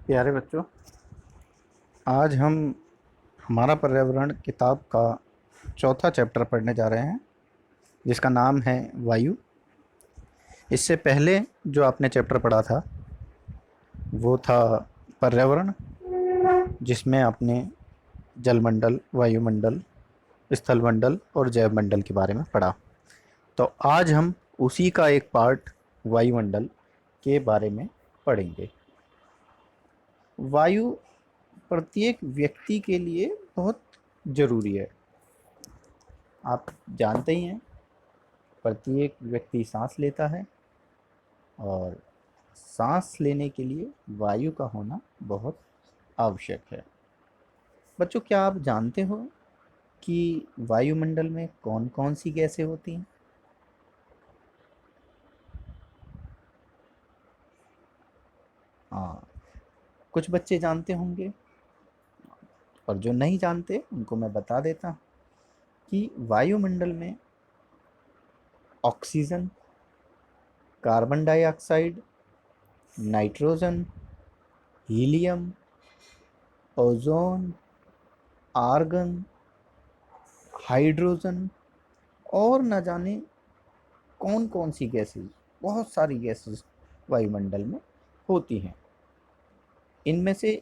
प्यारे बच्चों, आज हम हमारा पर्यावरण किताब का चौथा चैप्टर पढ़ने जा रहे हैं, जिसका नाम है वायु। इससे पहले जो आपने चैप्टर पढ़ा था वो था पर्यावरण, जिसमें आपने जलमंडल, वायुमंडल, स्थलमंडल और जैवमंडल के बारे में पढ़ा। तो आज हम उसी का एक पार्ट वायुमंडल के बारे में पढ़ेंगे। वायु प्रत्येक व्यक्ति के लिए बहुत ज़रूरी है। आप जानते ही हैं, प्रत्येक व्यक्ति सांस लेता है और सांस लेने के लिए वायु का होना बहुत आवश्यक है। बच्चों, क्या आप जानते हो कि वायुमंडल में कौन कौन सी गैसें होती हैं? हाँ, कुछ बच्चे जानते होंगे और जो नहीं जानते उनको मैं बता देता हूँ कि वायुमंडल में oxygen, carbon dioxide, nitrogen, helium, ozone, argon, hydrogen और न जाने कौन कौन सी गैसेस, बहुत सारी गैसेस वायुमंडल में होती हैं। इनमें से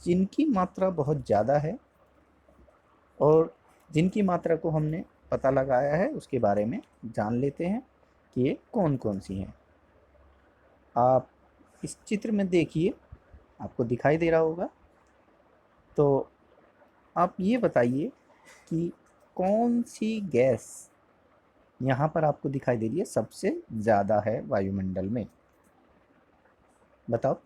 जिनकी मात्रा बहुत ज़्यादा है और जिनकी मात्रा को हमने पता लगाया है, उसके बारे में जान लेते हैं कि ये कौन कौन सी हैं। आप इस चित्र में देखिए, आपको दिखाई दे रहा होगा। तो आप ये बताइए कि कौन सी गैस यहाँ पर आपको दिखाई दे रही है सबसे ज़्यादा है वायुमंडल में? बताओ।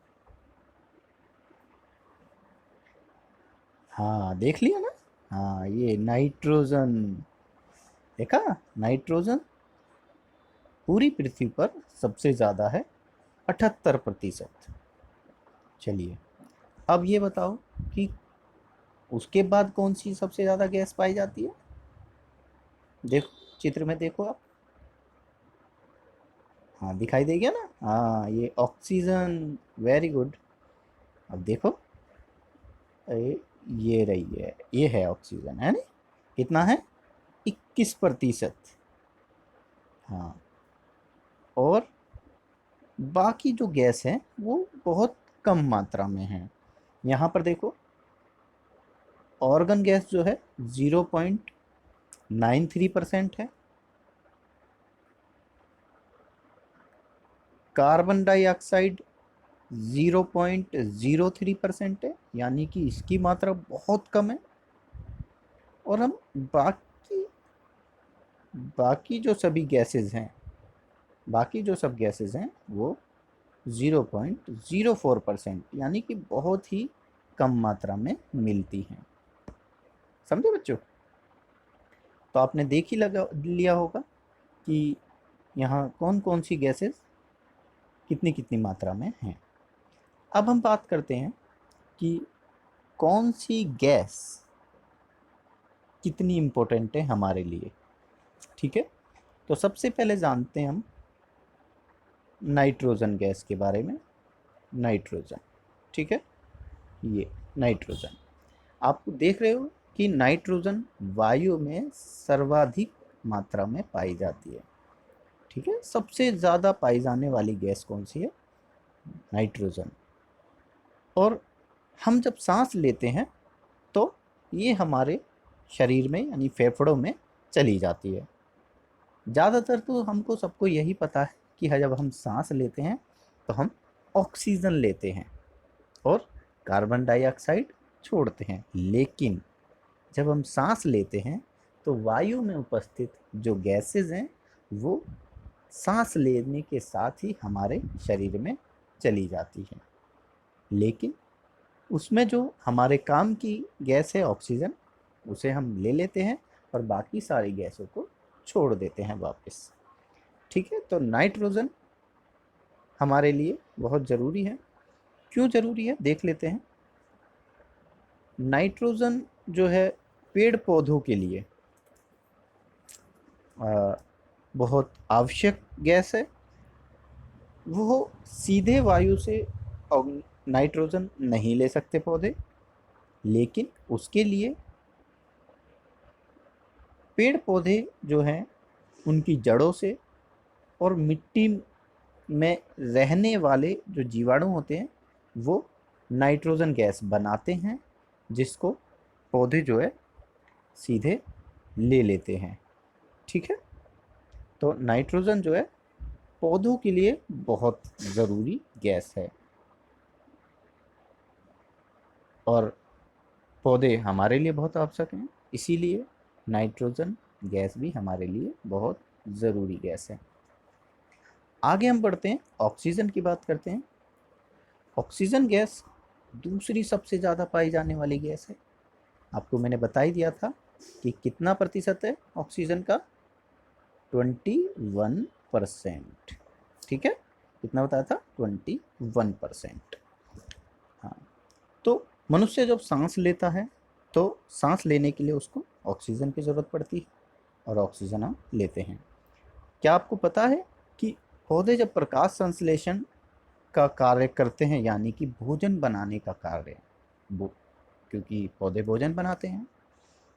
हाँ, देख लिया ना। हाँ, ये नाइट्रोजन। देखा, नाइट्रोजन पूरी पृथ्वी पर सबसे ज़्यादा है, 78%। चलिए, अब ये बताओ कि उसके बाद कौन सी सबसे ज़्यादा गैस पाई जाती है? देखो, चित्र में देखो आप। हाँ, दिखाई दे गया ना। हाँ, ये ऑक्सीजन। Very good. अब देखो, ये रही है, ये है ऑक्सीजन, है ना? कितना है? 21%। हाँ, और बाकी जो गैस है वो बहुत कम मात्रा में है। यहाँ पर देखो, ऑर्गन गैस जो है 0.93% है। कार्बन डाइऑक्साइड 0.03% है, यानी कि इसकी मात्रा बहुत कम है। और हम बाकी बाकी जो सभी गैसेस हैं, बाकी जो सब गैसेस हैं वो 0.04%, यानी कि बहुत ही कम मात्रा में मिलती हैं। समझे बच्चों? तो आपने देख ही लगा लिया होगा कि यहाँ कौन कौन सी गैसेस कितनी कितनी मात्रा में हैं। अब हम बात करते हैं कि कौन सी गैस कितनी इम्पोर्टेंट है हमारे लिए। ठीक है, तो सबसे पहले जानते हैं हम नाइट्रोजन गैस के बारे में। नाइट्रोजन, ठीक है, ये नाइट्रोजन आप देख रहे हो कि नाइट्रोजन वायु में सर्वाधिक मात्रा में पाई जाती है। ठीक है, सबसे ज़्यादा पाई जाने वाली गैस कौन सी है? नाइट्रोजन। और हम जब सांस लेते हैं तो ये हमारे शरीर में यानी फेफड़ों में चली जाती है। ज़्यादातर तो हमको सबको यही पता है कि जब हम सांस लेते हैं तो हम ऑक्सीजन लेते हैं और कार्बन डाइऑक्साइड छोड़ते हैं, लेकिन जब हम सांस लेते हैं तो वायु में उपस्थित जो गैसेस हैं वो सांस लेने के साथ ही हमारे शरीर में चली जाती हैं। लेकिन उसमें जो हमारे काम की गैस है ऑक्सीजन, उसे हम ले लेते हैं और बाकी सारी गैसों को छोड़ देते हैं वापस। ठीक है, तो नाइट्रोजन हमारे लिए बहुत ज़रूरी है। क्यों ज़रूरी है, देख लेते हैं। नाइट्रोजन जो है पेड़ पौधों के लिए बहुत आवश्यक गैस है। वो सीधे वायु से नाइट्रोजन नहीं ले सकते पौधे, लेकिन उसके लिए पेड़ पौधे जो हैं उनकी जड़ों से और मिट्टी में रहने वाले जो जीवाणु होते हैं वो नाइट्रोजन गैस बनाते हैं, जिसको पौधे जो है सीधे ले लेते हैं। ठीक है, तो नाइट्रोजन जो है पौधों के लिए बहुत ज़रूरी गैस है और पौधे हमारे लिए बहुत आवश्यक हैं, इसीलिए नाइट्रोजन गैस भी हमारे लिए बहुत ज़रूरी गैस है। आगे हम बढ़ते हैं, ऑक्सीजन की बात करते हैं। ऑक्सीजन गैस दूसरी सबसे ज़्यादा पाई जाने वाली गैस है। आपको मैंने बता ही दिया था कि कितना प्रतिशत है ऑक्सीजन का, 21%। ठीक है, कितना बताया था, 21%। हाँ, तो मनुष्य जब सांस लेता है तो सांस लेने के लिए उसको ऑक्सीजन की ज़रूरत पड़ती है और ऑक्सीजन हम लेते हैं। क्या आपको पता है कि पौधे जब प्रकाश संश्लेषण का कार्य करते हैं, यानी कि भोजन बनाने का कार्य, क्योंकि पौधे भोजन बनाते हैं,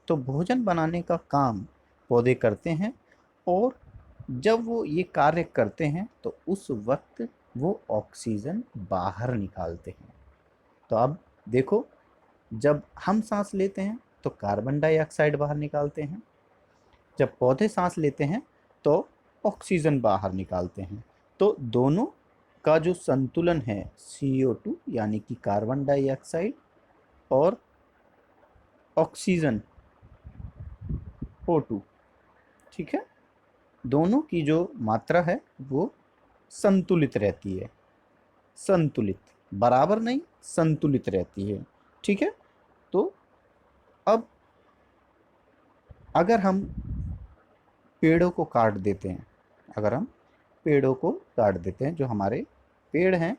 तो भोजन बनाने का काम पौधे करते हैं और जब वो ये कार्य करते हैं तो उस वक्त वो ऑक्सीजन बाहर निकालते हैं। तो अब देखो, जब हम सांस लेते हैं तो कार्बन डाइऑक्साइड बाहर निकालते हैं, जब पौधे सांस लेते हैं तो ऑक्सीजन बाहर निकालते हैं। तो दोनों का जो संतुलन है CO2 यानी कि कार्बन डाइऑक्साइड और ऑक्सीजन O2, ठीक है, दोनों की जो मात्रा है वो संतुलित रहती है। संतुलित, बराबर नहीं, संतुलित रहती है। ठीक है, तो अब अगर हम पेड़ों को काट देते हैं, अगर हम पेड़ों को काट देते हैं, जो हमारे पेड़ हैं,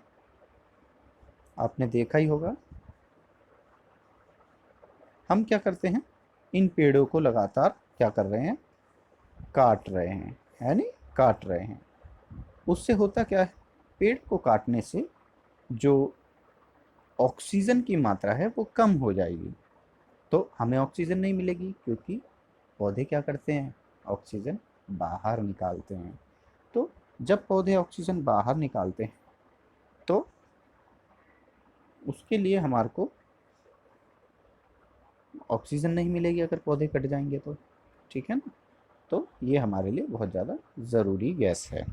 आपने देखा ही होगा, हम क्या करते हैं, इन पेड़ों को लगातार क्या कर रहे हैं, काट रहे हैं, है नहीं, काट रहे हैं। उससे होता क्या है, पेड़ को काटने से जो ऑक्सीजन की मात्रा है वो कम हो जाएगी, तो हमें ऑक्सीजन नहीं मिलेगी, क्योंकि पौधे क्या करते हैं, ऑक्सीजन बाहर निकालते हैं। तो जब पौधे ऑक्सीजन बाहर निकालते हैं तो उसके लिए हमारे को ऑक्सीजन नहीं मिलेगी अगर पौधे कट जाएंगे तो। ठीक है ना, तो ये हमारे लिए बहुत ज़्यादा ज़रूरी गैस है।